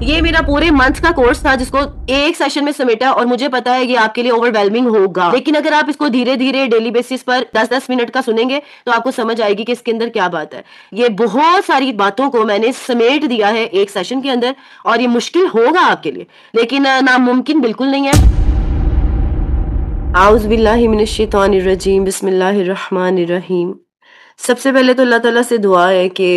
ये मेरा पूरे मंथ का कोर्स था जिसको एक सेशन में समेटा, और मुझे पता है ये आपके लिए ओवरवेलमिंग होगा, लेकिन अगर आप इसको धीरे धीरे डेली बेसिस पर 10-10 मिनट का सुनेंगे तो आपको समझ आएगी कि इसके अंदर क्या बात है। ये बहुत सारी बातों को मैंने समेट दिया है एक सेशन के अंदर, और ये मुश्किल होगा आपके लिए, लेकिन नामुमकिन बिल्कुल नहीं है। आउज़ बिल्लाहि मिनश शैतानिर रजीम, बिस्मिल्लाहिर रहमानिर रहीम। सबसे पहले तो अल्लाह ताला से दुआ है कि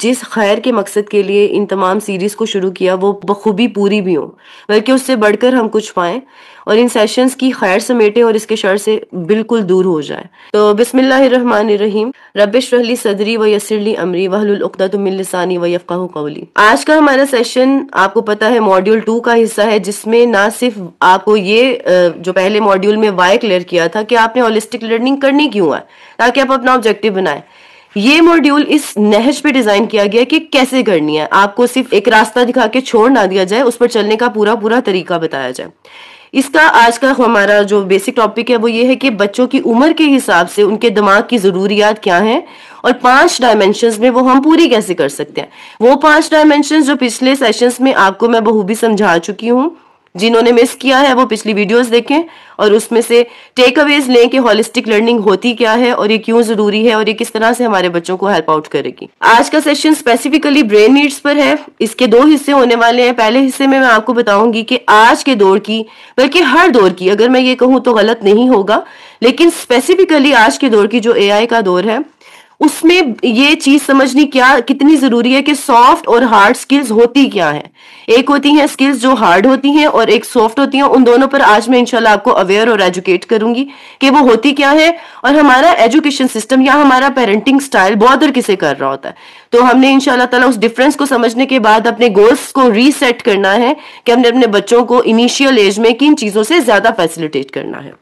जिस खैर के मकसद के लिए इन तमाम सीरीज़ को शुरू किया वो बखूबी पूरी भी हो, बल्कि उससे बढ़कर हम कुछ पाएँ और इन सेशंस की खैर समेटें और इसके शर से बिल्कुल दूर हो जाए। तो बिस्मिल्लाहिर्रहमानिर्रहीम, रब्बिश्रह सदरी व यस्सिर अमरी वहलुल उक़दतम मिन लिसानी व यफ़क़हू क़ौली। आज का हमारा सेशन आपको पता है मॉड्यूल 2 का हिस्सा है, जिसमें ना सिर्फ आपको ये जो पहले मॉड्यूल में वाई क्लियर किया था कि आपने होलिस्टिक लर्निंग करनी क्यों है, ताकि आप अपना ऑब्जेक्टिव बनाएं। ये मॉड्यूल इस नहज पे डिजाइन किया गया कि कैसे करनी है, आपको सिर्फ एक रास्ता दिखा के छोड़ ना दिया जाए, उस पर चलने का पूरा पूरा तरीका बताया जाए। इसका आज का हमारा जो बेसिक टॉपिक है वो ये है कि बच्चों की उम्र के हिसाब से उनके दिमाग की जरूरियात क्या हैं और 5 डायमेंशंस में वो हम पूरी कैसे कर सकते हैं। वो 5 डायमेंशंस जो पिछले सेशंस में आपको मैं बखूबी समझा चुकी हूँ, जिन्होंने मिस किया है वो पिछली वीडियोस देखें और उसमें से टेक अवेज लें कि होलिस्टिक लर्निंग होती क्या है और ये क्यों जरूरी है और ये किस तरह से हमारे बच्चों को हेल्प आउट करेगी। आज का सेशन स्पेसिफिकली ब्रेन नीड्स पर है। इसके 2 हिस्से होने वाले हैं। पहले हिस्से में मैं आपको बताऊंगी कि आज के दौर की, बल्कि हर दौर की, अगर मैं ये कहूँ तो गलत नहीं होगा, लेकिन स्पेसिफिकली आज के दौर की जो एआई का दौर है उसमें ये चीज समझनी कितनी जरूरी है कि सॉफ्ट और हार्ड स्किल्स होती क्या है। एक होती हैं स्किल्स जो हार्ड होती हैं और एक सॉफ्ट होती हैं। उन दोनों पर आज मैं इंशाल्लाह आपको अवेयर और एजुकेट करूंगी कि वो होती क्या है और हमारा एजुकेशन सिस्टम या हमारा पेरेंटिंग स्टाइल बॉदर किसे कर रहा होता है। तो हमने इंशाल्लाह ताला उस डिफरेंस को समझने के बाद अपने गोल्स को रीसेट करना है कि हमने अपने बच्चों को इनिशियल एज में किन चीजों से ज्यादा फैसिलिटेट करना है।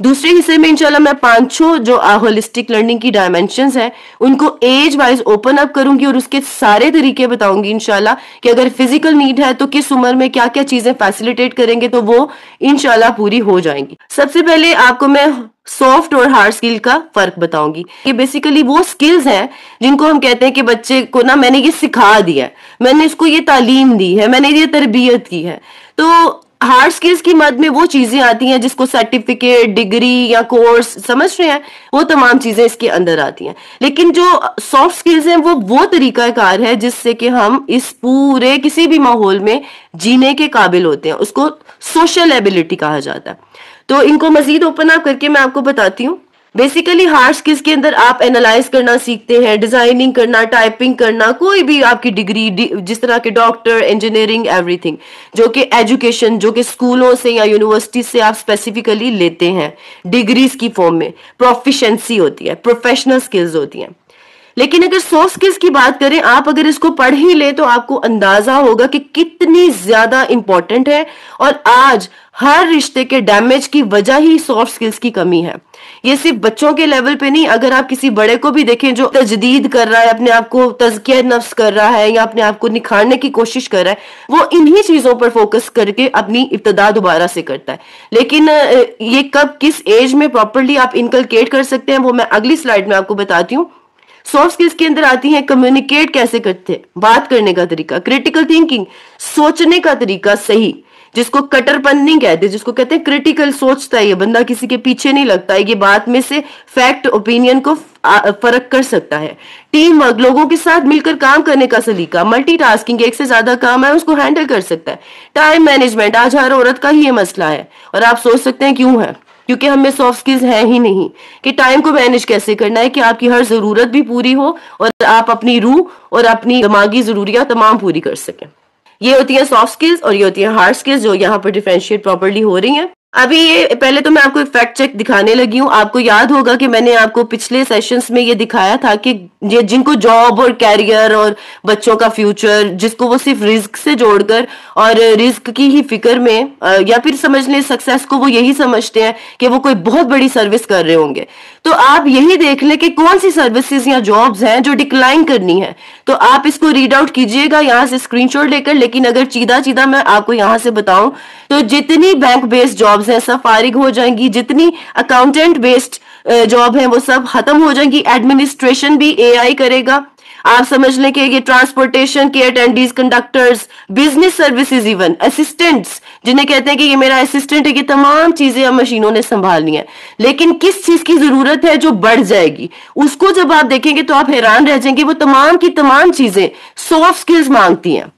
दूसरे हिस्से में इंशाल्लाह मैं 5 जो होलिस्टिक लर्निंग की डायमेंशंस हैं उनको एज वाइज ओपन अप करूंगी और उसके सारे तरीके बताऊंगी इंशाल्लाह कि अगर फिजिकल नीड है तो किस उम्र में क्या क्या चीजें फैसिलिटेट करेंगे तो वो इंशाल्लाह पूरी हो जाएंगी। सबसे पहले आपको मैं सॉफ्ट और हार्ड स्किल का फर्क बताऊंगी कि बेसिकली वो स्किल्स हैं जिनको हम कहते हैं कि बच्चे को ना मैंने ये सिखा दिया है, मैंने इसको ये तालीम दी है, मैंने ये तरबियत की है। तो हार्ड स्किल्स की मद में वो चीजें आती हैं जिसको सर्टिफिकेट, डिग्री या कोर्स समझ रहे हैं, वो तमाम चीजें इसके अंदर आती हैं। लेकिन जो सॉफ्ट स्किल्स हैं वो तरीकाकार है जिससे कि हम इस पूरे किसी भी माहौल में जीने के काबिल होते हैं, उसको सोशल एबिलिटी कहा जाता है। तो इनको मजीद ओपन अप करके मैं आपको बताती हूँ। बेसिकली हार्ड स्किल्स के अंदर आप एनालाइज करना सीखते हैं, डिजाइनिंग करना, टाइपिंग करना, कोई भी आपकी डिग्री जिस तरह के डॉक्टर, इंजीनियरिंग, एवरीथिंग जो कि एजुकेशन जो कि स्कूलों से या यूनिवर्सिटी से आप स्पेसिफिकली लेते हैं डिग्रीज की फॉर्म में, प्रोफिशिएंसी होती है, प्रोफेशनल स्किल्स होती हैं। लेकिन अगर सॉफ्ट स्किल्स की बात करें, आप अगर इसको पढ़ ही ले तो आपको अंदाजा होगा कि कितनी ज्यादा इंपॉर्टेंट है और आज हर रिश्ते के डैमेज की वजह ही सॉफ्ट स्किल्स की कमी है। ये सिर्फ बच्चों के लेवल पे नहीं, अगर आप किसी बड़े को भी देखें जो तजदीद कर रहा है, अपने आप को तज़किया नफ्स कर रहा है या अपने आप को निखारने की कोशिश कर रहा है, वो इन्हीं चीजों पर फोकस करके अपनी इब्तिदा दोबारा से करता है। लेकिन ये कब किस एज में प्रॉपरली आप इनकलकेट कर सकते हैं वो मैं अगली स्लाइड में आपको बताती हूँ। सॉफ्ट स्किल्स के अंदर आती हैं कम्युनिकेट कैसे करते हैं, बात करने का तरीका, क्रिटिकल थिंकिंग, सोचने का तरीका सही, जिसको कटरपन नहीं कहते, जिसको कहते हैं क्रिटिकल सोचता है ये बंदा, किसी के पीछे नहीं लगता है, ये बात में से फैक्ट ओपिनियन को फर्क कर सकता है। टीम वर्क, लोगों के साथ मिलकर काम करने का सलीका, मल्टीटास्किंग, एक से ज्यादा काम है उसको हैंडल कर सकता है। टाइम मैनेजमेंट आज हर औरत का ही ये मसला है और आप सोच सकते हैं क्यों है, क्योंकि हमें सॉफ्ट स्किल्स है ही नहीं कि टाइम को मैनेज कैसे करना है कि आपकी हर जरूरत भी पूरी हो और आप अपनी रूह और अपनी दिमागी जरूरियात तमाम पूरी कर सकें। ये होती है सॉफ्ट स्किल्स और ये होती है हार्ड स्किल्स जो यहाँ पर डिफरेंशिएट प्रॉपर्ली हो रही हैं। अभी ये पहले तो मैं आपको एक फैक्ट चेक दिखाने लगी हूँ। आपको याद होगा कि मैंने आपको पिछले सेशंस में ये दिखाया था कि ये जिनको जॉब और कैरियर और बच्चों का फ्यूचर, जिसको वो सिर्फ रिस्क से जोड़कर और रिस्क की ही फिक्र में या फिर समझ लें सक्सेस को वो यही समझते हैं कि वो कोई बहुत बड़ी सर्विस कर रहे होंगे। तो आप यही देख लें कि कौन सी सर्विसेज या जॉब्स हैं जो डिक्लाइन करनी है। तो आप इसको रीड आउट कीजिएगा यहाँ से स्क्रीनशॉट लेकर। लेकिन अगर सीधा मैं आपको यहाँ से बताऊं तो जितनी बैंक बेस्ड जॉब्स हैं सब फारिग हो जाएंगी, जितनी अकाउंटेंट बेस्ड जॉब है वो सब खत्म हो जाएंगी, एडमिनिस्ट्रेशन भी एआई करेगा, आप समझ लें कि ये ट्रांसपोर्टेशन के attendees, conductors, business services, even assistants, जिन्हें कहते हैं कि ये मेरा असिस्टेंट है, ये तमाम चीजें अब मशीनों ने संभालनी है। लेकिन किस चीज की जरूरत है जो बढ़ जाएगी, उसको जब आप देखेंगे तो आप हैरान रह जाएंगे। वो तमाम की तमाम चीजें सॉफ्ट स्किल्स मांगती हैं।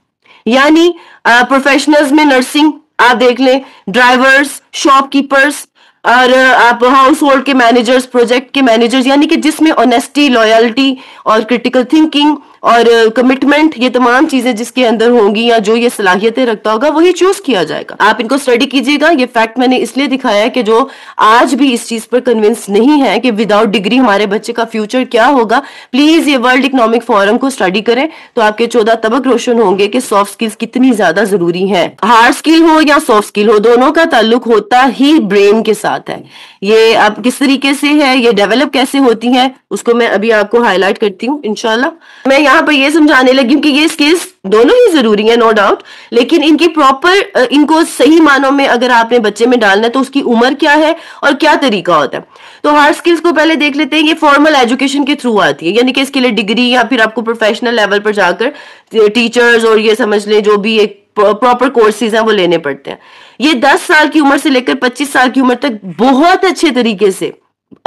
यानी प्रोफेशनल्स में नर्सिंग आप देख लें, ड्राइवर्स, शॉपकीपर्स, और आप हाउस होल्ड के मैनेजर्स, प्रोजेक्ट के मैनेजर्स, यानी कि जिसमें ऑनेस्टी, लॉयल्टी और क्रिटिकल थिंकिंग और कमिटमेंट, ये तमाम चीजें जिसके अंदर होंगी या जो ये सलाहियतें रखता होगा वही चूज किया जाएगा। आप इनको स्टडी कीजिएगा। ये फैक्ट मैंने इसलिए दिखाया है कि जो आज भी इस चीज पर कन्विंस नहीं है कि विदाउट डिग्री हमारे बच्चे का फ्यूचर क्या होगा, प्लीज ये वर्ल्ड इकोनॉमिक फोरम को स्टडी करें तो आपके 14 तबक रोशन होंगे कि सॉफ्ट स्किल्स कितनी ज्यादा जरूरी है। हार्ड स्किल हो या सॉफ्ट स्किल हो, दोनों का ताल्लुक होता ही ब्रेन के साथ है। ये अब किस तरीके से है, ये डेवलप कैसे होती है, उसको मैं अभी आपको हाईलाइट करती हूँ इंशाल्लाह। मैं यहाँ पर ये समझाने लगी हूँ कि ये स्किल्स दोनों ही जरूरी है, नो डाउट, लेकिन इनकी प्रॉपर, इनको सही मानों में अगर आपने बच्चे में डालना है तो उसकी उम्र क्या है और क्या तरीका होता है। तो हार्ड स्किल्स को पहले देख लेते हैं। ये फॉर्मल एजुकेशन के थ्रू आती है, यानी कि इसके लिए डिग्री या फिर आपको प्रोफेशनल लेवल पर जाकर टीचर्स और ये समझ लें जो भी एक प्रॉपर कोर्सेज हैं वो लेने पड़ते हैं। ये 10 साल की उम्र से लेकर 25 साल की उम्र तक बहुत अच्छे तरीके से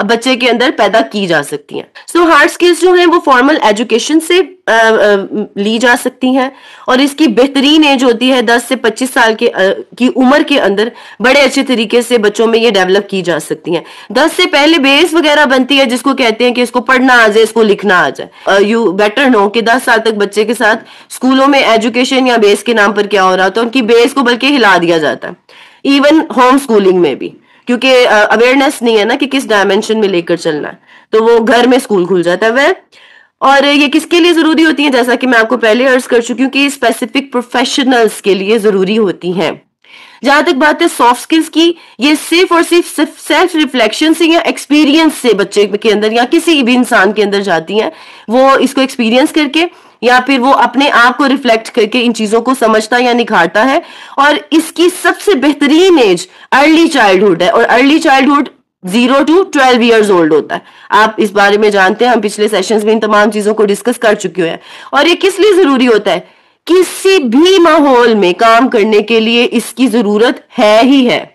बच्चे के अंदर पैदा की जा सकती हैं। सो हार्ड स्किल्स जो हैं वो फॉर्मल एजुकेशन से ली जा सकती हैं और इसकी बेहतरीन एज होती है 10 से 25 साल की उम्र के अंदर बड़े अच्छे तरीके से बच्चों में ये डेवलप की जा सकती हैं। 10 से पहले बेस वगैरह बनती है जिसको कहते हैं कि इसको पढ़ना आ जाए, इसको लिखना आ जाए। यू बेटर नो कि 10 साल तक बच्चे के साथ स्कूलों में एजुकेशन या बेस के नाम पर क्या हो रहा होता है, उनकी बेस को बल्कि हिला दिया जाता है, इवन होम स्कूलिंग में भी, क्योंकि अवेयरनेस नहीं है ना कि किस डायमेंशन में लेकर चलना है, तो वो घर में स्कूल खुल जाता है वह। और ये किसके लिए जरूरी होती है, जैसा कि मैं आपको पहले अर्ज कर चुकी हूँ कि स्पेसिफिक प्रोफेशनल्स के लिए जरूरी होती हैं। जहां तक बात है सॉफ्ट स्किल्स की, ये सिर्फ और सिर्फ सेल्फ रिफ्लेक्शन से या एक्सपीरियंस से बच्चे के अंदर या किसी भी इंसान के अंदर जाती हैं। वो इसको एक्सपीरियंस करके या फिर वो अपने आप को रिफ्लेक्ट करके इन चीजों को समझता या निखारता है। और इसकी सबसे बेहतरीन एज अर्ली चाइल्डहुड है और early childhood 0 to 12 years old होता है। आप इस बारे में जानते हैं, हम पिछले सेशंस में इन तमाम चीजों को डिस्कस कर चुके हैं। और ये किस लिए जरूरी होता है, किसी भी माहौल में काम करने के लिए इसकी जरूरत है ही है।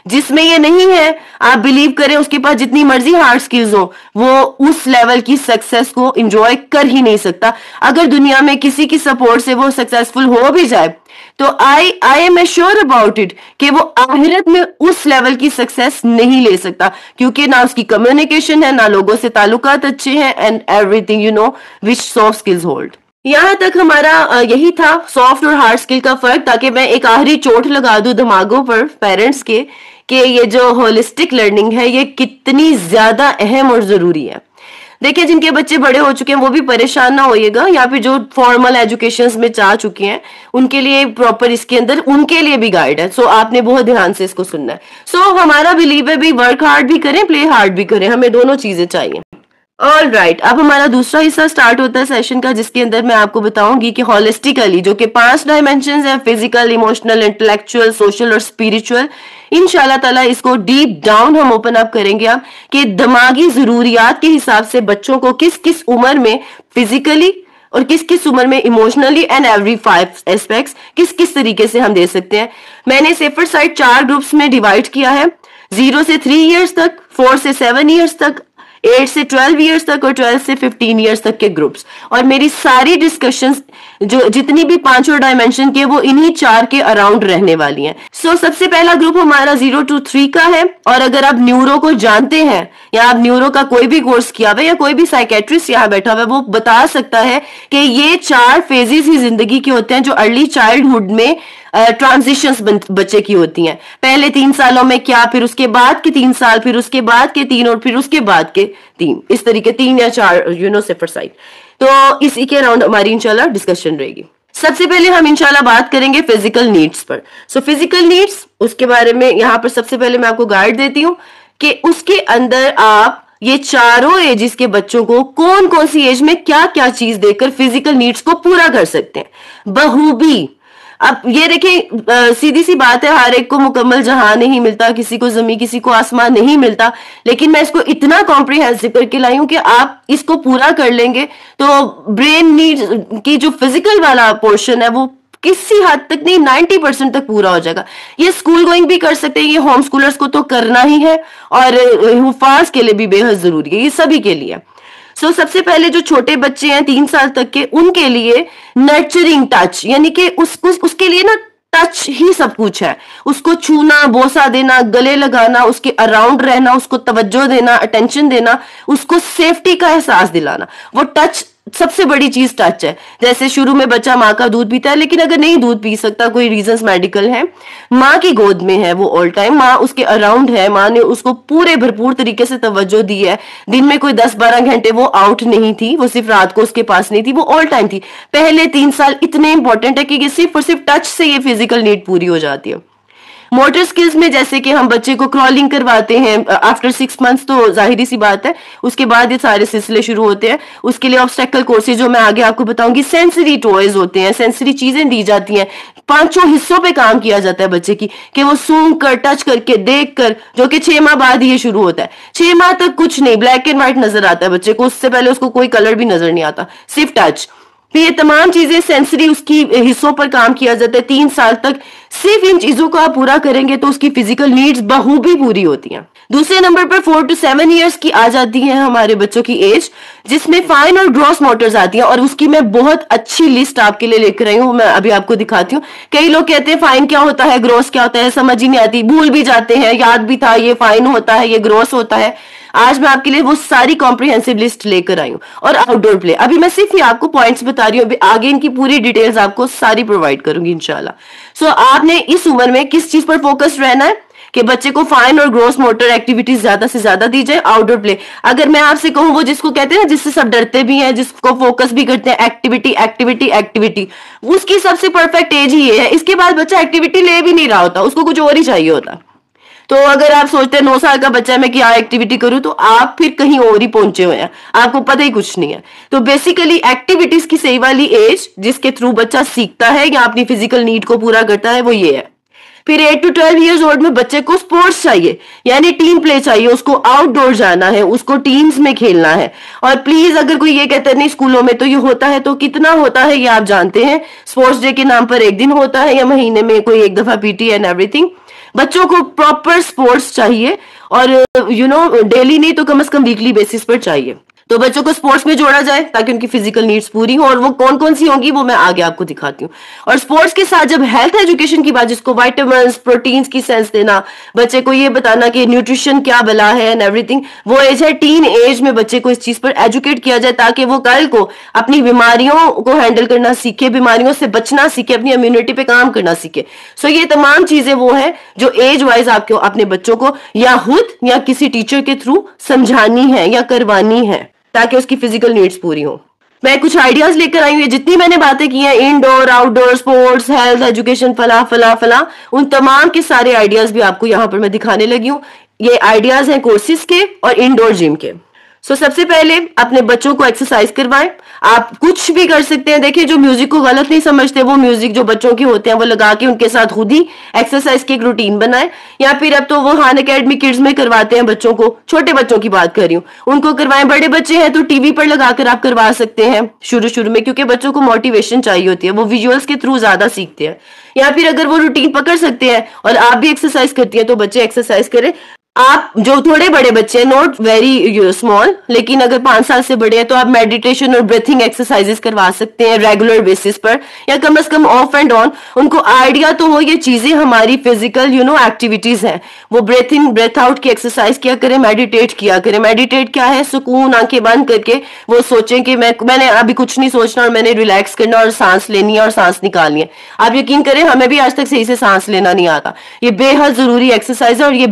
जिसमें ये नहीं है, आप बिलीव करें उसके पास जितनी मर्जी हार्ड स्किल्स हो, वो उस लेवल की सक्सेस को एंजॉय कर ही नहीं सकता। अगर दुनिया में किसी की सपोर्ट से वो सक्सेसफुल हो भी जाए तो I am sure about it कि वो आखिरत में उस लेवल की सक्सेस नहीं ले सकता, क्योंकि ना उसकी कम्युनिकेशन है, ना लोगों से ताल्लुकात अच्छे हैं, and everything you know which soft skills hold. यहां तक हमारा यही था सॉफ्ट और हार्ड स्किल का फर्क, ताकि मैं एक आखिरी चोट लगा दूं दिमागों पर पेरेंट्स के कि ये जो होलिस्टिक लर्निंग है ये कितनी ज्यादा अहम और जरूरी है। देखिए, जिनके बच्चे बड़े हो चुके हैं वो भी परेशान ना होइएगा, या फिर जो फॉर्मल एजुकेशन में जा चुके हैं उनके लिए प्रॉपर इसके अंदर उनके लिए भी गाइड है। सो आपने बहुत ध्यान से इसको सुनना है। सो हमारा बिलीव है भी वर्क हार्ड भी करें, प्ले हार्ड भी करें, हमें दोनों चीजें चाहिए। ऑल राइट, अब हमारा दूसरा हिस्सा स्टार्ट होता है सेशन का, जिसके अंदर मैं आपको बताऊंगी कि हॉलिस्टिकली जो कि 5 डायमेंशंस हैं, फिजिकल, इमोशनल, इंटेलेक्चुअल, सोशल और स्पिरिचुअल, इंशाल्लाह ताला इसको डीप डाउन हम ओपन अप करेंगे आप कि दिमागी जरूरियात के हिसाब से बच्चों को किस किस उम्र में फिजिकली और किस किस उम्र में इमोशनली एंड एवरी 5 एस्पेक्ट्स किस किस तरीके से हम दे सकते हैं। मैंने सेफर साइड 4 ग्रुप्स में डिवाइड किया है, 0 से 3 ईयर्स तक, 4 से 7 ईयर्स तक, 8 से 12 ईयर्स तक और 12 से 15 ईयर्स तक के ग्रुप्स। और मेरी सारी डिस्कशंस जो जितनी भी 5 डायमेंशन के वो इन्हीं 4 के अराउंड रहने वाली हैं। सो सबसे पहला ग्रुप हमारा 0 to 3 का है। और अगर आप न्यूरो को जानते हैं या आप न्यूरो का कोई भी कोर्स किया हुआ है या कोई भी साइकेट्रिस्ट यहाँ बैठा हुआ है, वो बता सकता है कि ये 4 फेजेस ही जिंदगी के होते हैं जो अर्ली चाइल्डहुड में ट्रांजिशंस बच्चे की होती हैं। पहले 3 सालों में क्या, फिर उसके बाद के 3 साल, फिर उसके बाद के 3 और फिर उसके बाद के 3, इस तरीके 3 या 4 सेफर साइड। तो इसी के अराउंड हमारी इंशाल्लाह डिस्कशन रहेगी। सबसे पहले हम इंशाल्लाह बात करेंगे फिजिकल नीड्स पर। सो फिजिकल नीड्स, उसके बारे में यहाँ पर सबसे पहले मैं आपको गाइड देती हूँ कि उसके अंदर आप ये चारों एजेस के बच्चों को कौन कौन सी एज में क्या क्या चीज देकर फिजिकल नीड्स को पूरा कर सकते हैं बखूबी। अब ये देखिए, सीधी सी बात है, हर एक को मुकम्मल जहां नहीं मिलता, किसी को जमीन किसी को आसमान नहीं मिलता, लेकिन मैं इसको इतना कॉम्प्रिहेंसिव करके लाई हूं कि आप इसको पूरा कर लेंगे तो ब्रेन नीड की जो फिजिकल वाला पोर्शन है वो किसी हद तक नहीं 90% तक पूरा हो जाएगा। ये स्कूल गोइंग भी कर सकते हैं, ये होम स्कूलर्स को तो करना ही है, और हुफाज के लिए भी बेहद जरूरी है, ये सभी के लिए। सबसे पहले जो छोटे बच्चे हैं 3 साल तक के, उनके लिए नर्चरिंग टच, यानी कि उसके लिए ना टच ही सब कुछ है। उसको छूना, बोसा देना, गले लगाना, उसके अराउंड रहना, उसको तवज्जो देना, अटेंशन देना, उसको सेफ्टी का एहसास दिलाना, वो टच सबसे बड़ी चीज टच है। जैसे शुरू में बच्चा माँ का दूध पीता है, लेकिन अगर नहीं दूध पी सकता, कोई रीजंस मेडिकल है, माँ की गोद में है वो ऑल टाइम, माँ उसके अराउंड है, माँ ने उसको पूरे भरपूर तरीके से तवज्जो दी है। दिन में कोई 10-12 घंटे वो आउट नहीं थी, वो सिर्फ रात को उसके पास नहीं थी, वो ऑल टाइम थी। पहले 3 साल इतने इंपॉर्टेंट है कि सिर्फ और सिर्फ टच से ये फिजिकल नीड पूरी हो जाती है। मोटर स्किल्स में जैसे कि हम बच्चे को क्रॉलिंग करवाते हैं आफ्टर 6 मंथ्स, तो जाहिर सी बात है उसके बाद ये सारे सिलसिले शुरू होते हैं। उसके लिए ऑब्स्टेकल कोर्सेज जो मैं आगे आपको बताऊंगी, सेंसरी टॉयज होते हैं, सेंसरी चीजें दी जाती हैं, 5 हिस्सों पे काम किया जाता है बच्चे की, कि वो सूंघ कर, टच करके, देख कर, जो कि 6 माह बाद ये शुरू होता है। 6 माह तक कुछ नहीं, ब्लैक एंड व्हाइट नजर आता है बच्चे को, उससे पहले उसको कोई कलर भी नजर नहीं आता, सिर्फ टच। तो ये तमाम चीजें सेंसरी उसकी हिस्सों पर काम किया जाता है 3 साल तक। सिर्फ इन चीजों को आप पूरा करेंगे तो उसकी फिजिकल नीड्स बखूबी पूरी होती हैं। दूसरे नंबर पर 4 to 7 ईयर्स की आ जाती है हमारे बच्चों की एज, जिसमें फाइन और ग्रॉस मोटर्स आती हैं, और उसकी मैं बहुत अच्छी लिस्ट आपके लिए लेकर आई हूं, मैं अभी आपको दिखाती हूँ। कई लोग कहते हैं फाइन क्या होता है, ग्रॉस क्या होता है, समझ ही नहीं आती, भूल भी जाते हैं, याद भी था ये फाइन होता है, ये ग्रॉस होता है। आज मैं आपके लिए वो सारी कॉम्प्रिहेंसिव लिस्ट लेकर आई हूँ। और आउटडोर प्ले, अभी मैं सिर्फ ये आपको पॉइंट्स बता रही हूँ, आगे इनकी पूरी डिटेल्स आपको सारी प्रोवाइड करूंगी इंशाल्लाह। आपने इस उम्र में किस चीज पर फोकस रहना है कि बच्चे को फाइन और ग्रॉस मोटर एक्टिविटीज ज्यादा से ज्यादा दी जाए। आउटडोर प्ले, अगर मैं आपसे कहूँ, वो जिसको कहते हैं ना, जिससे सब डरते भी हैं, जिसको फोकस भी करते हैं, एक्टिविटी एक्टिविटी एक्टिविटी, उसकी सबसे परफेक्ट एज ही ये है। इसके बाद बच्चा एक्टिविटी ले भी नहीं रहा होता, उसको कुछ और ही चाहिए होता। तो अगर आप सोचते हैं 9 साल का बच्चा है, मैं क्या एक्टिविटी करूं, तो आप फिर कहीं और ही पहुंचे हुए हैं, आपको पता ही कुछ नहीं है। तो बेसिकली एक्टिविटीज की सही वाली एज जिसके थ्रू बच्चा सीखता है या अपनी फिजिकल नीड को पूरा करता है, वो ये है। फिर 8 to 12 ईयर्स ओल्ड में बच्चे को स्पोर्ट्स चाहिए, यानी टीम प्ले चाहिए, उसको आउटडोर जाना है, उसको टीम्स में खेलना है। और प्लीज अगर कोई ये कहता है नहीं स्कूलों में तो ये होता है, तो कितना होता है ये आप जानते हैं। स्पोर्ट्स डे के नाम पर एक दिन होता है, या महीने में कोई एक दफा पीटी एंड एवरीथिंग। बच्चों को प्रॉपर स्पोर्ट्स चाहिए, और डेली नहीं तो कम से कम वीकली बेसिस पर चाहिए। तो बच्चों को स्पोर्ट्स में जोड़ा जाए ताकि उनकी फिजिकल नीड्स पूरी हो, और वो कौन कौन सी होंगी वो मैं आगे आपको दिखाती हूँ। और स्पोर्ट्स के साथ जब हेल्थ एजुकेशन की बात, जिसको विटामिन्स प्रोटीन्स की सेंस देना, बच्चे को ये बताना कि न्यूट्रिशन क्या भला है एंड एवरीथिंग, वो एज है टीन एज में बच्चे को इस चीज पर एजुकेट किया जाए, ताकि वो कल को अपनी बीमारियों को हैंडल करना सीखे, बीमारियों से बचना सीखे, अपनी इम्यूनिटी पे काम करना सीखे। ये तमाम चीजें वो है जो एज वाइज आपको अपने बच्चों को या खुद या किसी टीचर के थ्रू समझानी है या करवानी है, ताकि उसकी फिजिकल नीड्स पूरी हो। मैं कुछ आइडियाज लेकर आई हूँ, जितनी मैंने बातें की हैं, indoor outdoor sports health education फला फला फला, उन तमाम के सारे आइडियाज भी आपको यहाँ पर मैं दिखाने लगी हूँ। ये आइडियाज हैं कोर्सेज के और इंडोर जिम के। सबसे पहले अपने बच्चों को एक्सरसाइज करवाएं। आप कुछ भी कर सकते हैं। देखिए, जो म्यूजिक को गलत नहीं समझते, वो म्यूजिक जो बच्चों के होते हैं वो लगा के उनके साथ खुद ही एक्सरसाइज की एक रूटीन बनाएं, या फिर अब तो वो खान अकेडमी किड्स में करवाते हैं बच्चों को। छोटे बच्चों की बात कर रही हूँ, उनको करवाएं। बड़े बच्चे हैं तो टीवी पर लगाकर आप करवा सकते हैं शुरू में, क्योंकि बच्चों को मोटिवेशन चाहिए होती है, वो विजुअल्स के थ्रू ज्यादा सीखते हैं। या फिर अगर वो रूटीन पकड़ सकते हैं और आप भी एक्सरसाइज करती हैं तो बच्चे एक्सरसाइज करें। आप जो थोड़े बड़े बच्चे हैं, नॉट वेरी स्मॉल, लेकिन अगर 5 साल से बड़े हैं तो आप मेडिटेशन और ब्रीथिंग एक्सरसाइजेस करवा सकते हैं रेगुलर बेसिस पर, या कम से कम ऑफ एंड ऑन। उनको आइडिया तो हो ये चीजें हमारी फिजिकल एक्टिविटीज हैं। वो ब्रेथ इन ब्रेथ आउट की एक्सरसाइज किया करें, मेडिटेट किया करें। मेडिटेट क्या है? सुकून, आंखें बंद करके वो सोचें कि मैंने अभी कुछ नहीं सोचना और मैंने रिलैक्स करना और सांस लेनी है और सांस निकालनी है। आप यकीन करें, हमें भी आज तक सही से सांस लेना नहीं आता। ये बेहद जरूरी एक्सरसाइज है और ये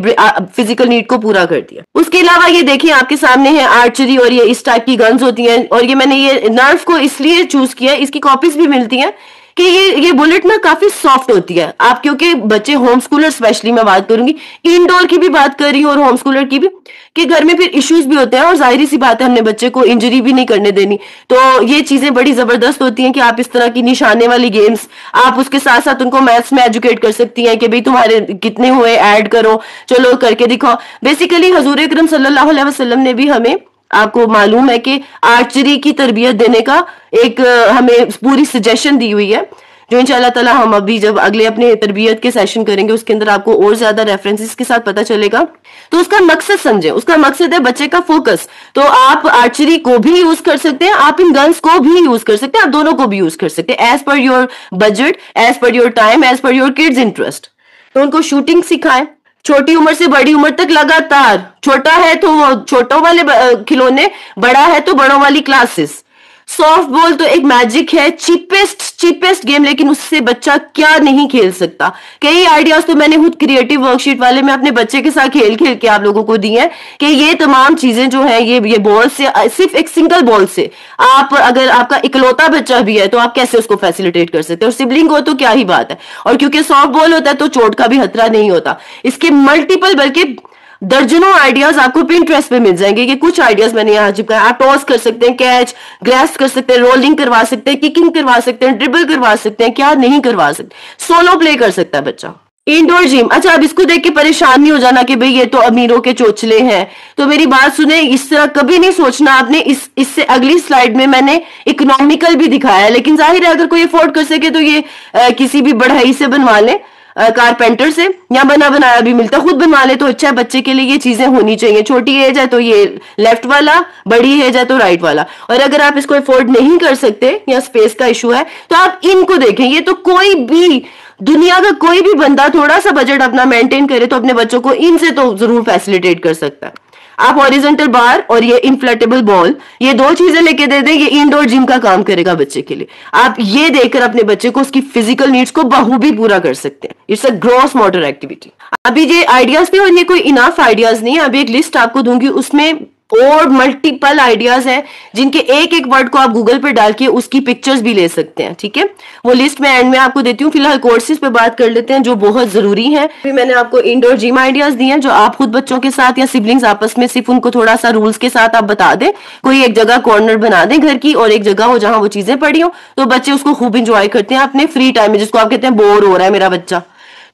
फिजिकल नीड को पूरा करती है। उसके अलावा ये देखिए आपके सामने है आर्चरी, और ये इस टाइप की गन्स होती हैं। और ये मैंने ये नर्व को इसलिए चूज किया, इसकी कॉपीज भी मिलती हैं, कि ये बुलेट ना काफी सॉफ्ट होती है। आप क्योंकि बच्चे होम स्कूलर, स्पेशली मैं बात करूंगी, इंडोर की भी बात कर रही हूँ और होम स्कूलर की भी, कि घर में फिर इश्यूज भी होते हैं और जाहिर सी बात है हमने बच्चे को इंजरी भी नहीं करने देनी। तो ये चीजें बड़ी जबरदस्त होती हैं कि आप इस तरह की निशाने वाली गेम्स, आप उसके साथ साथ उनको मैथ्स में एजुकेट कर सकती हैं कि भाई तुम्हारे कितने हुए ऐड करो, चलो करके दिखाओ। बेसिकली हुजूर अकरम सल्लल्लाहु अलैहि वसल्लम ने भी हमें, आपको मालूम है कि आर्चरी की तरबियत देने का एक हमें पूरी सजेशन दी हुई है, जो इंशाल्लाह ताला हम अभी जब अगले अपने तरबियत के सेशन करेंगे उसके अंदर आपको और ज्यादा रेफरेंसेस के साथ पता चलेगा। तो उसका मकसद समझे, उसका मकसद है बच्चे का फोकस। तो आप आर्चरी को भी यूज कर सकते हैं, आप इन गन्स को भी यूज कर सकते हैं, आप दोनों को भी यूज कर सकते हैं as per your budget, as per your time, as per your kids interest. तो उनको शूटिंग सिखाएं छोटी उम्र से बड़ी उम्र तक लगातार। छोटा है तो वो छोटों वाले खिलौने, बड़ा है तो बड़ों वाली क्लासेस। सॉफ्ट बॉल तो एक मैजिक है, चीपेस्ट गेम, लेकिन उससे बच्चा क्या नहीं खेल सकता। कई आइडियाज तो मैंने खुद क्रिएटिव वर्कशीट वाले में अपने बच्चे के साथ खेल खेल के आप लोगों को दी हैं कि ये तमाम चीजें जो है ये बॉल से, सिर्फ एक सिंगल बॉल से आप, अगर आपका इकलौता बच्चा भी है तो आप कैसे उसको फैसिलिटेट कर सकते हैं, और सिबलिंग हो तो क्या ही बात है। और क्योंकि सॉफ्ट बॉल होता है तो चोट का भी खतरा नहीं होता। इसके मल्टीपल, बल्कि दर्जनों आइडियाज आपको पिंटरेस्ट पे मिल जाएंगे कि कुछ आइडियाज मैंने यहाँ चिपकाया। आप टॉस कर सकते हैं, कैच ग्रेस्प कर सकते हैं, रोलिंग करवा सकते हैं, किकिंग करवा सकते हैं, ड्रिबल करवा सकते हैं, क्या नहीं करवा सकते, सोलो प्ले कर सकता है बच्चा। इंडोर जिम, अच्छा अब इसको देख के परेशान नहीं हो जाना कि भाई ये तो अमीरों के चोचले हैं। तो मेरी बात सुने, इस तरह कभी नहीं सोचना आपने। इससे अगली स्लाइड में मैंने इकोनॉमिकल भी दिखाया है, लेकिन जाहिर है अगर कोई अफोर्ड कर सके तो ये किसी भी बढ़ई से बनवा ले, कारपेंटर से, या बना बनाया भी मिलता, खुद बनवा ले तो अच्छा है। बच्चे के लिए ये चीजें होनी चाहिए। छोटी एज है तो ये लेफ्ट वाला, बड़ी एज है तो राइट वाला। और अगर आप इसको अफोर्ड नहीं कर सकते या स्पेस का इशू है तो आप इनको देखें। ये तो कोई भी दुनिया का कोई भी बंदा थोड़ा सा बजट अपना मेंटेन करे तो अपने बच्चों को इनसे तो जरूर फैसिलिटेट कर सकता है। आप हॉरिजॉन्टल बार और ये इन्फ्लेटेबल बॉल, ये दो चीजें लेके दे दें, ये इंडोर जिम का काम करेगा बच्चे के लिए। आप ये देकर अपने बच्चे को उसकी फिजिकल नीड्स को बखूबी पूरा कर सकते हैं। It's a gross motor activity. अभी ये आइडियाज थे और ये कोई इनफ आइडियाज नहीं है। अभी एक लिस्ट आपको दूंगी, उसमें और मल्टीपल आइडियाज हैं जिनके एक एक वर्ड को आप गूगल पे डाल के उसकी पिक्चर्स भी ले सकते हैं। ठीक है, वो लिस्ट मैं एंड में आपको देती हूँ। फिलहाल कोर्सेज पे बात कर लेते हैं जो बहुत जरूरी हैं। फिर मैंने आपको इंडोर जिम आइडियाज दिए हैं जो आप खुद बच्चों के साथ या सिबलिंग्स आपस में सिर्फ उनको थोड़ा सा रूल्स के साथ आप बता दें। कोई एक जगह कॉर्नर बना दें घर की और एक जगह हो जहां वो चीजें पड़ी हो, तो बच्चे उसको खूब इंजॉय करते हैं अपने फ्री टाइम में, जिसको आप कहते हैं बोर हो रहा है मेरा बच्चा।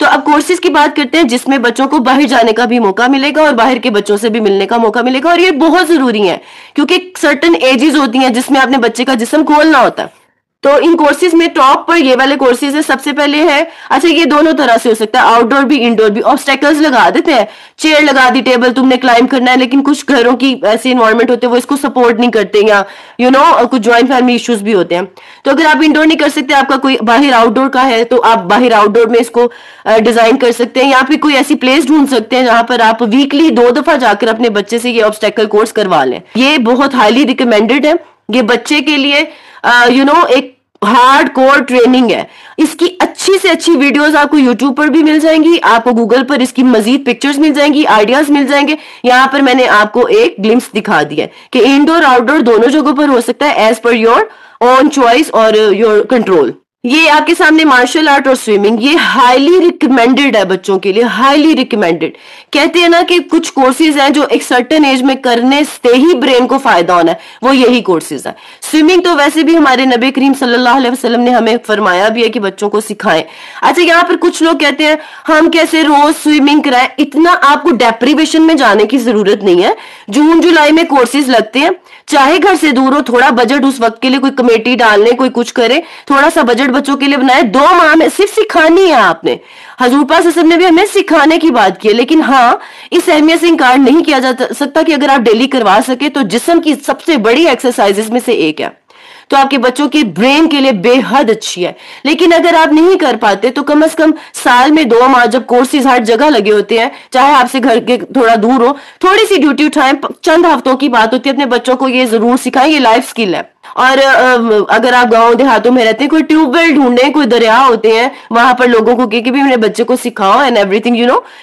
तो अब कोर्सेज की बात करते हैं जिसमें बच्चों को बाहर जाने का भी मौका मिलेगा और बाहर के बच्चों से भी मिलने का मौका मिलेगा। और ये बहुत जरूरी है क्योंकि सर्टन एजेस होती हैं जिसमें आपने बच्चे का जिस्म खोलना होता है। तो इन कोर्सेज में टॉप पर ये वाले कोर्सेज है। सबसे पहले है, अच्छा ये दोनों तरह से हो सकता है, आउटडोर भी इंडोर भी। ऑब्स्टेकल्स लगा देते हैं, चेयर लगा दी, टेबल तुमने क्लाइंब करना है, लेकिन कुछ घरों की ऐसे इन्वायरमेंट होते हैं वो इसको सपोर्ट नहीं करते, या कुछ ज्वाइंट फैमिली इश्यूज भी होते हैं। तो अगर आप इंडोर नहीं कर सकते, आपका कोई बाहर आउटडोर का है, तो आप बाहर आउटडोर में इसको डिजाइन कर सकते हैं, या फिर कोई ऐसी प्लेस ढूंढ सकते हैं जहां पर आप वीकली 2 दफा जाकर अपने बच्चे से ये ऑब्स्टेकल कोर्स करवा लें। ये बहुत हाईली रिकमेंडेड है। ये बच्चे के लिए एक हार्ड कोर ट्रेनिंग है। इसकी अच्छी से अच्छी वीडियोस आपको यूट्यूब पर भी मिल जाएंगी, आपको गूगल पर इसकी मजीद पिक्चर्स मिल जाएंगी, आइडियाज मिल जाएंगे। यहाँ पर मैंने आपको एक ग्लिम्स दिखा दिया है कि इंडोर आउटडोर दोनों जगहों पर हो सकता है as per your own choice और योर कंट्रोल। ये आपके सामने मार्शल आर्ट और स्विमिंग, ये हाईली रिकमेंडेड है बच्चों के लिए, हाईली रिकमेंडेड। कहते हैं ना कि कुछ कोर्सेज हैं जो एक सर्टेन एज में करने से ही ब्रेन को फायदा होना है, वो यही कोर्सेज है। स्विमिंग तो वैसे भी हमारे नबी करीम सल्लल्लाहु अलैहि वसल्लम ने हमें फरमाया भी है कि बच्चों को सिखाएं। अच्छा, यहाँ पर कुछ लोग कहते हैं हम कैसे रोज स्विमिंग कराएं। इतना आपको डेप्रीवेशन में जाने की जरूरत नहीं है। जून जुलाई में कोर्सेज लगते हैं, चाहे घर से दूर हो, थोड़ा बजट उस वक्त के लिए कोई कमेटी डाल ले, कोई कुछ करे, थोड़ा सा बजट बच्चों के लिए बनाए। 2 माह में सिर्फ सिखानी है आपने। हजूर पाक सल्लल्लाहु अलैहि वसल्लम ने भी हमें सिखाने की बात की है, लेकिन हाँ, इस अहमियत से इनकार नहीं किया जा सकता कि अगर आप डेली करवा सके तो जिस्म की सबसे बड़ी एक्सरसाइजेस में से एक है, तो आपके बच्चों के ब्रेन के लिए बेहद अच्छी है। लेकिन अगर आप नहीं कर पाते तो कम से कम साल में 2 माह, जब कोर्सेज हर जगह लगे होते हैं, चाहे आपसे घर के थोड़ा दूर हो, थोड़ी सी ड्यूटी उठाएं, चंद हफ्तों की बात होती है, अपने बच्चों को ये जरूर सिखाएं। ये लाइफ स्किल है। और अगर आप गांव देहातों में रहते हैं, कोई ट्यूबवेल ढूंढे, कोई दरिया होते हैं, वहां पर लोगों को कि भी अपने बच्चे को सिखाओ एंड एवरीथिंग,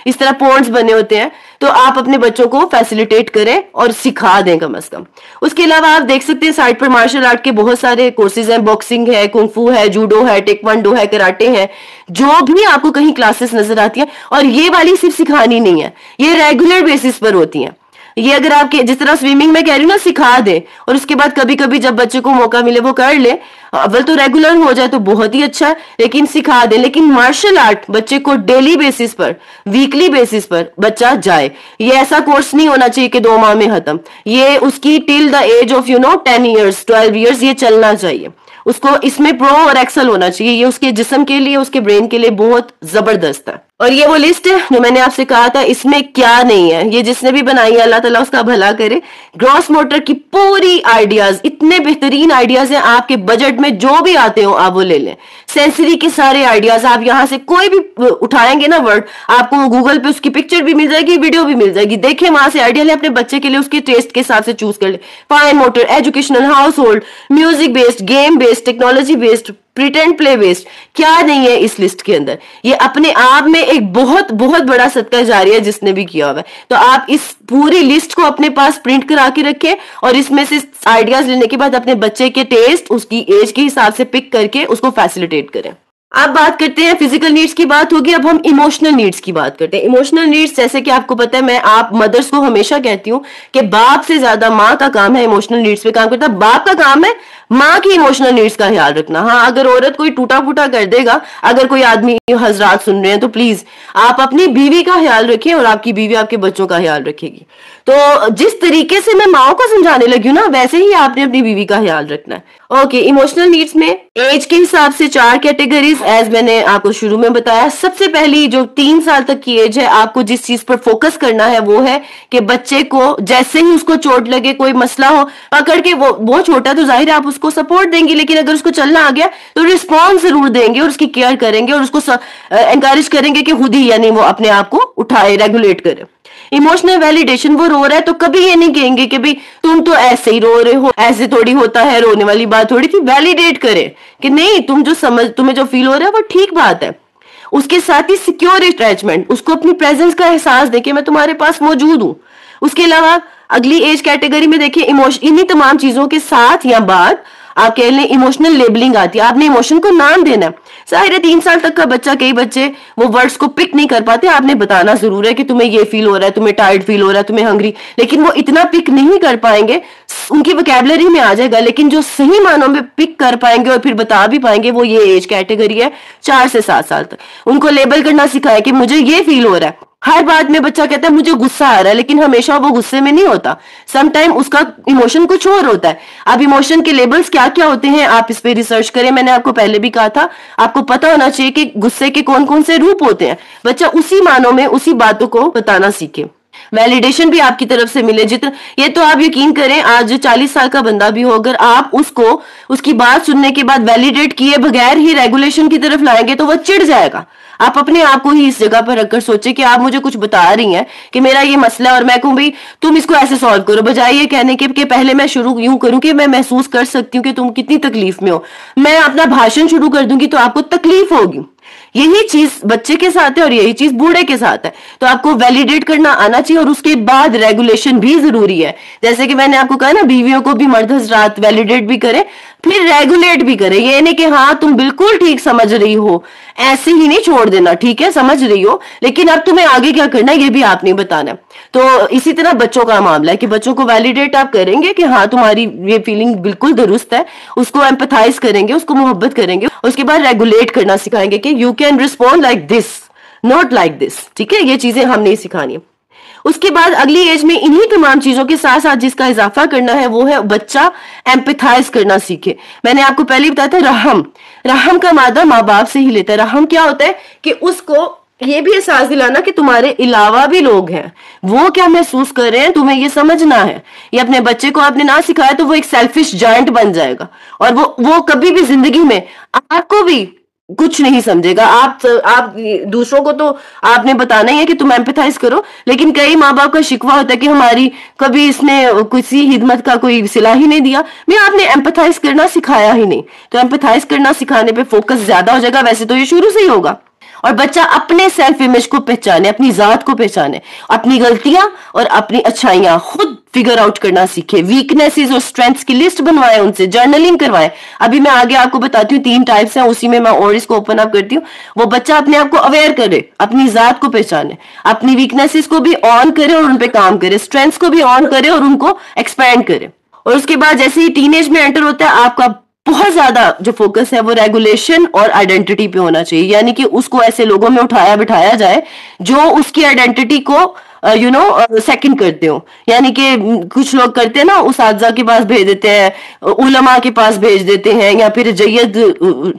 इस तरह पॉन्ड्स बने होते हैं, तो आप अपने बच्चों को फैसिलिटेट करें और सिखा दें कम से कम। उसके अलावा आप देख सकते हैं साइट पर मार्शल आर्ट के बहुत सारे कोर्सेज हैं। बॉक्सिंग है, कुंफू है, जूडो है, टेक्वांडो है, कराटे है, जो भी आपको कहीं क्लासेस नजर आती है। और ये वाली सिर्फ सिखानी नहीं है, ये रेगुलर बेसिस पर होती है। ये अगर आपके जिस तरह स्विमिंग में कह रही हूँ ना, सिखा दे और उसके बाद कभी कभी जब बच्चे को मौका मिले वो कर ले, अव्वल तो रेगुलर हो जाए तो बहुत ही अच्छा है, लेकिन सिखा दे। लेकिन मार्शल आर्ट बच्चे को डेली बेसिस पर, वीकली बेसिस पर बच्चा जाए। ये ऐसा कोर्स नहीं होना चाहिए कि 2 माह में खत्म, ये उसकी till the age of 10 years 12 years ये चलना चाहिए। उसको इसमें प्रो और एक्सल होना चाहिए। ये उसके जिस्म के लिए, उसके ब्रेन के लिए बहुत जबरदस्त है। और ये वो लिस्ट है जो मैंने आपसे कहा था, इसमें क्या नहीं है, ये जिसने भी बनाई है अल्लाह ताला उसका भला करे। ग्रॉस मोटर की पूरी आइडियाज, इतने बेहतरीन आइडियाज हैं, आपके बजट में जो भी आते हो आप वो ले लें। सेंसरी के सारे आइडियाज आप यहां से कोई भी उठाएंगे ना वर्ड, आपको गूगल पे उसकी पिक्चर भी मिल जाएगी, वीडियो भी मिल जाएगी। देखें वहां से आइडिया ले, अपने बच्चे के लिए उसके टेस्ट के हिसाब से चूज कर ले। Fine motor, educational, house hold, music based, game based, technology based, pretend play based, क्या नहीं है इस लिस्ट के अंदर। ये अपने आप में एक बहुत बहुत बड़ा सदका जारी है जिसने भी किया हुआ है। तो आप इस पूरी लिस्ट को अपने पास प्रिंट करा के रखें और इसमें से आइडियाज लेने के बाद अपने बच्चे के टेस्ट, उसकी एज के हिसाब से पिक करके उसको फैसिलिटेट करें। अब बात करते हैं, फिजिकल नीड्स की बात होगी, अब हम इमोशनल नीड्स की बात करते हैं। इमोशनल नीड्स, जैसे कि आपको पता है, मैं आप मदर्स को हमेशा कहती हूँ कि बाप से ज्यादा माँ का काम है इमोशनल नीड्स पे काम करता है। बाप का काम है माँ की इमोशनल नीड्स का ख्याल रखना। हाँ, अगर औरत कोई टूटा फूटा कर देगा, अगर कोई आदमी हजरात सुन रहे हैं तो प्लीज आप अपनी बीवी का ख्याल रखें और आपकी बीवी आपके बच्चों का ख्याल रखेगी। तो जिस तरीके से मैं माओ को समझाने लगी हूँ ना, वैसे ही आपने अपनी बीवी का ख्याल रखना है। ओके, इमोशनल नीड्स में एज के हिसाब से 4 कैटेगरीज, एज मैंने आपको शुरू में बताया। सबसे पहली जो 3 साल तक की एज है, आपको जिस चीज पर फोकस करना है वो है कि बच्चे को जैसे ही उसको चोट लगे, कोई मसला हो, पकड़ के, वो बहुत छोटा तो जाहिर है आप उसको सपोर्ट देंगे, लेकिन अगर उसको चलना आ गया तो रिस्पॉन्स जरूर देंगे और उसकी केयर करेंगे और उसको एनकरेज करेंगे कि खुद ही यानी वो अपने आप को उठाए, रेगुलेट करे। इमोशनल वैलिडेशन, वो रो रहा है तो कभी ये नहीं कहेंगे कि भाई तुम तो ऐसे ही रो रहे हो, ऐसे थोड़ी होता है, रोने वाली बात थोड़ी थी। वैलिडेट करे कि नहीं, तुम्हें जो फील हो रहा है वो ठीक बात है। उसके साथ ही सिक्योर अटैचमेंट, उसको अपनी प्रेजेंस का एहसास देके मैं तुम्हारे पास मौजूद हूं। उसके अलावा अगली एज कैटेगरी में देखिए, इन्हीं तमाम चीजों के साथ या बाद आप कह लें इमोशनल लेबलिंग आती है। आपने इमोशन को नाम देना है। जाहिर है 3 साल तक का बच्चा, कई बच्चे वो वर्ड्स को पिक नहीं कर पाते, आपने बताना जरूर है कि तुम्हें ये फील हो रहा है, तुम्हें टायर्ड फील हो रहा है, तुम्हें हंग्री, लेकिन वो इतना पिक नहीं कर पाएंगे, उनकी वोकैबुलरी में आ जाएगा, लेकिन जो सही मानों में पिक कर पाएंगे और फिर बता भी पाएंगे, वो ये एज कैटेगरी है 4 से 7 साल तक। उनको लेबल करना सिखाए कि मुझे ये फील हो रहा है। हर बात में बच्चा कहता है मुझे गुस्सा आ रहा है, लेकिन हमेशा वो गुस्से में नहीं होता, सम टाइम उसका इमोशन कुछ और होता है। अब इमोशन के लेबल्स क्या क्या होते हैं आप इस पे रिसर्च करें, मैंने आपको पहले भी कहा था, आपको पता होना चाहिए कि गुस्से के कौन कौन से रूप होते हैं। बच्चा उसी मानों में, उसी बातों को बताना सीखे। वैलिडेशन भी आपकी तरफ से मिले, जितना ये तो आप यकीन करें, आज 40 साल का बंदा भी हो, अगर आप उसको उसकी बात सुनने के बाद वैलिडेट किए बगैर ही रेगुलेशन की तरफ लाएंगे तो वह चिढ़ जाएगा। आप अपने आप को ही इस जगह पर रखकर सोचे कि आप मुझे कुछ बता रही हैं कि मेरा ये मसला है और मैं कहूं भाई तुम इसको ऐसे सॉल्व करो, बजाय ये कहने के पहले मैं शुरू यूं करूं कि मैं महसूस कर सकती हूँ कि तुम कितनी तकलीफ में हो, मैं अपना भाषण शुरू कर दूंगी तो आपको तकलीफ होगी। यही चीज बच्चे के साथ है और यही चीज बूढ़े के साथ है। तो आपको वैलिडेट करना आना चाहिए और उसके बाद रेगुलेशन भी जरूरी है। जैसे कि मैंने आपको कहा ना, बीवियों को भी मर्द हजरात वैलिडेट भी करें फिर रेगुलेट भी करें। ये नहीं कि हाँ तुम बिल्कुल ठीक समझ रही हो, ऐसे ही नहीं छोड़ देना, ठीक है समझ रही हो, लेकिन अब तुम्हें आगे क्या करना है ये भी आपने बताना। तो इसी तरह बच्चों का मामला है कि बच्चों को वैलिडेट आप करेंगे कि हाँ तुम्हारी ये फीलिंग बिल्कुल दुरुस्त है, उसको एम्पथाइज करेंगे, उसको मोहब्बत करेंगे, उसके बाद रेगुलेट करना सिखाएंगे कि you can respond like this, not like this, ठीक है। ये चीजें हमने सिखानी है। उसके बाद अगली एज में इन्हीं तमाम चीजों के साथ साथ जिसका इजाफा करना है वो है बच्चा एम्पथाइज करना सीखे। मैंने आपको पहले ही बताया था, रहम का मादा माँ बाप से ही लेता है। रहम क्या होता है कि उसको ये भी एहसास दिलाना कि तुम्हारे अलावा भी लोग हैं, वो क्या महसूस कर रहे हैं तुम्हें ये समझना है। ये अपने बच्चे को आपने ना सिखाया तो वो एक सेल्फिश जायंट बन जाएगा और वो कभी भी जिंदगी में आपको भी कुछ नहीं समझेगा। आप दूसरों को तो आपने बताना ही है कि तुम एम्पैथाइज करो, लेकिन कई माँ बाप का शिकवा होता है कि हमारी कभी इसने किसी हिदमत का कोई सिला ही नहीं दिया, मैं आपने एम्पैथाइज करना सिखाया ही नहीं। तो एम्पैथाइज करना सिखाने पे फोकस ज्यादा हो जाएगा। वैसे तो ये शुरू से ही होगा और बच्चा अपने सेल्फ इमेज को पहचाने, अपनी जात को पहचाने, अपनी गलतियां और अपनी अच्छाइयां खुद फिगर आउट करना सीखे, वीकनेसेस और स्ट्रेंथ्स की लिस्ट बनवाएं, उनसे जर्नलिंग करवाएं। अभी मैं आगे आपको बताती हूँ 3 टाइप्स हैं, उसी में मैं और इसको ओपन अप करती हूँ। वो बच्चा अपने आप को अवेयर करे, अपनी जात को पहचाने, अपनी वीकनेसेस को भी ऑन करे और उन पे काम करे, स्ट्रेंथ्स को भी ऑन करे और उनको एक्सपैंड करे। और उसके बाद जैसे ही टीनेज में एंटर होता है, आपका बहुत ज्यादा जो फोकस है वो रेगुलेशन और आइडेंटिटी पे होना चाहिए, यानी कि उसको ऐसे लोगों में उठाया बिठाया जाए जो उसकी आइडेंटिटी को सेकंड करते हो। यानी कि कुछ लोग करते हैं ना, उस्ताज़ा के पास भेज देते हैं, उलमा के पास भेज देते हैं, या फिर जय्यद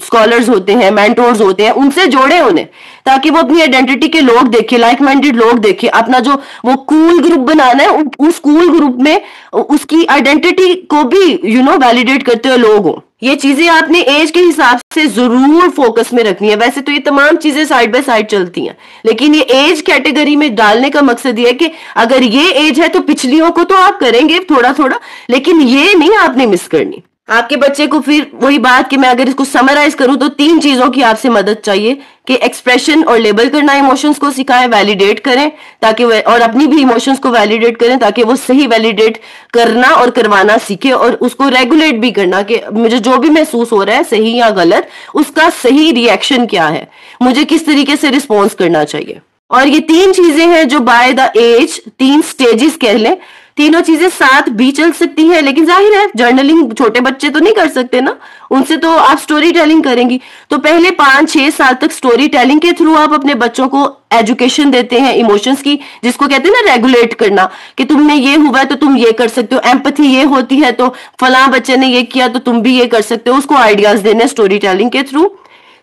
स्कॉलर्स होते हैं, मेंटोर्स होते हैं, उनसे जोड़े उन्हें, ताकि वो अपनी आइडेंटिटी के लोग देखे, लाइक माइंडेड लोग देखे। अपना जो वो कूल ग्रुप बनाना है, उस कूल ग्रुप में उसकी आइडेंटिटी को भी वैलिडेट करते हुए लोग हो। ये चीजें आपने एज के हिसाब से जरूर फोकस में रखनी है। वैसे तो ये तमाम चीजें साइड बाय साइड चलती हैं, लेकिन ये एज कैटेगरी में डालने का मकसद ये है कि अगर ये एज है तो पिछलियों को तो आप करेंगे थोड़ा थोड़ा, लेकिन ये नहीं आपने मिस करनी। आपके बच्चे को फिर वही बात कि मैं अगर इसको समराइज करूं तो 3 चीजों की आपसे मदद चाहिए कि एक्सप्रेशन और लेबल करना इमोशंस को सिखाएं, वैलिडेट करें ताकि वो, और अपनी भी इमोशंस को वैलिडेट करें ताकि वो सही वैलिडेट करना और करवाना सीखे, और उसको रेगुलेट भी करना कि मुझे जो भी महसूस हो रहा है सही या गलत, उसका सही रिएक्शन क्या है, मुझे किस तरीके से रिस्पॉन्स करना चाहिए। और ये 3 चीजें हैं जो बाय द एज 3 स्टेजेस कह लें, तीनों चीजें साथ भी चल सकती हैं। लेकिन जाहिर है जर्नलिंग छोटे बच्चे तो नहीं कर सकते ना, उनसे तो आप स्टोरी टेलिंग करेंगी। तो पहले 5-6 साल तक स्टोरी टेलिंग के थ्रू आप अपने बच्चों को एजुकेशन देते हैं इमोशंस की, जिसको कहते हैं ना रेगुलेट करना, कि तुमने ये हुआ है तो तुम ये कर सकते हो, एम्पैथी ये होती है तो फलां बच्चे ने ये किया तो तुम भी ये कर सकते हो, उसको आइडियाज देने स्टोरी टेलिंग के थ्रू।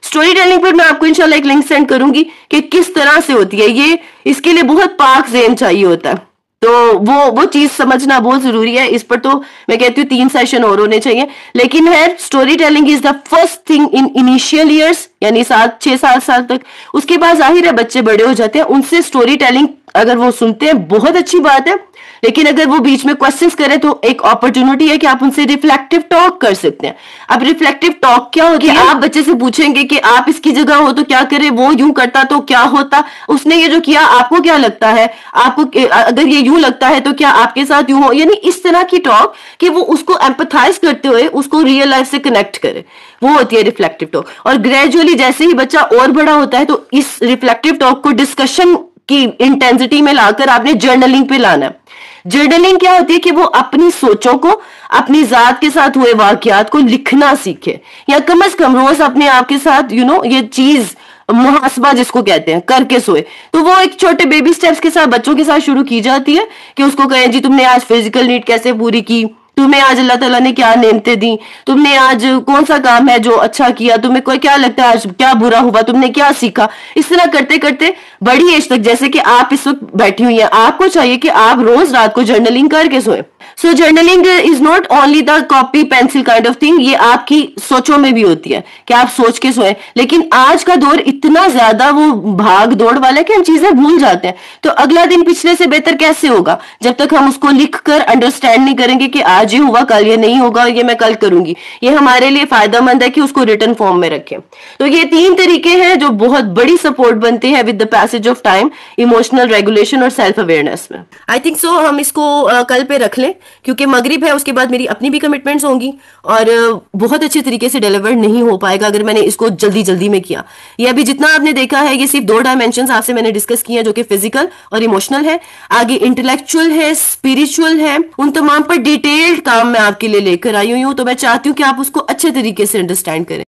स्टोरी टेलिंग पर मैं आपको इंशाल्लाह एक लिंक सेंड करूंगी कि किस तरह से होती है ये। इसके लिए बहुत पाक ज़हन चाहिए होता है, तो वो चीज समझना बहुत जरूरी है। इस पर तो मैं कहती हूँ 3 सेशन और होने चाहिए। लेकिन है story telling is the first thing in initial years, यानी 6-7 साल तक। उसके बाद जाहिर है बच्चे बड़े हो जाते हैं, उनसे स्टोरी टेलिंग अगर वो सुनते हैं बहुत अच्छी बात है, लेकिन अगर वो बीच में क्वेश्चंस करें तो एक अपॉर्चुनिटी है कि आप उनसे रिफ्लेक्टिव टॉक कर सकते हैं। अब रिफ्लेक्टिव टॉक क्या होती है? आप बच्चे से पूछेंगे कि आप इसकी जगह हो तो क्या करे, वो यूं करता तो क्या होता, उसने ये जो किया आपको क्या लगता है, आपको अगर ये यूं लगता है तो क्या आपके साथ यूं हो, यानी इस तरह की टॉक कि वो उसको एम्पथाइज करते हुए उसको रियल लाइफ से कनेक्ट करे, वो होती है रिफ्लेक्टिव टॉक। और ग्रेजुअली जैसे ही बच्चा और बड़ा होता है तो इस रिफ्लेक्टिव टॉक को डिस्कशन की इंटेंसिटी में लाकर आपने जर्नलिंग पे लाना है। जर्नलिंग क्या होती है कि वो अपनी सोचों को, अपनी जात के साथ हुए वाकयात को लिखना सीखे, या कम से कम रोज अपने आप के साथ ये चीज मुहासबा जिसको कहते हैं करके सोए। तो वो एक छोटे बेबी स्टेप्स के साथ बच्चों के साथ शुरू की जाती है कि उसको कहें जी तुमने आज फिजिकल नीड कैसे पूरी की, तुम्हें आज अल्लाह ताला ने क्या नेमतें दी, तुमने आज कौन सा काम है जो अच्छा किया, तुम्हें कोई क्या लगता है आज क्या बुरा हुआ, तुमने क्या सीखा। इस तरह करते करते बड़ी एज तक, जैसे कि आप इस वक्त बैठी हुई हैं, आपको चाहिए कि आप रोज रात को जर्नलिंग करके सोए। So journaling is not only the copy pencil kind of thing, ये आपकी सोचों में भी होती है कि आप सोच के सोए। लेकिन आज का दौर इतना ज्यादा वो भाग दौड़ वाला है कि हम चीजें भूल जाते हैं। तो अगला दिन पिछले से बेहतर कैसे होगा जब तक हम उसको लिख कर अंडरस्टैंड नहीं करेंगे कि आज ये हुआ कल ये नहीं होगा, ये मैं कल करूंगी। ये हमारे लिए फायदेमंद है कि उसको रिटन फॉर्म में रखें। तो ये 3 तरीके हैं जो बहुत बड़ी सपोर्ट बनते हैं with the passage of time, emotional regulation और सेल्फ अवेयरनेस में। आई थिंक सो हम इसको कल पे रख लें, क्योंकि मगरिब है, उसके बाद मेरी अपनी भी कमिटमेंट्स होंगी और बहुत अच्छे तरीके से डिलीवर नहीं हो पाएगा अगर मैंने इसको जल्दी जल्दी में किया। ये अभी जितना आपने देखा है ये सिर्फ 2 डायमेंशंस आपसे मैंने डिस्कस किए हैं, जो कि फिजिकल और इमोशनल है। आगे इंटेलेक्चुअल है, स्पिरिचुअल है, उन तमाम पर डिटेल्ड काम मैं आपके लिए लेकर आई हुई हूं। तो मैं चाहती हूँ कि आप उसको अच्छे तरीके से अंडरस्टैंड करें।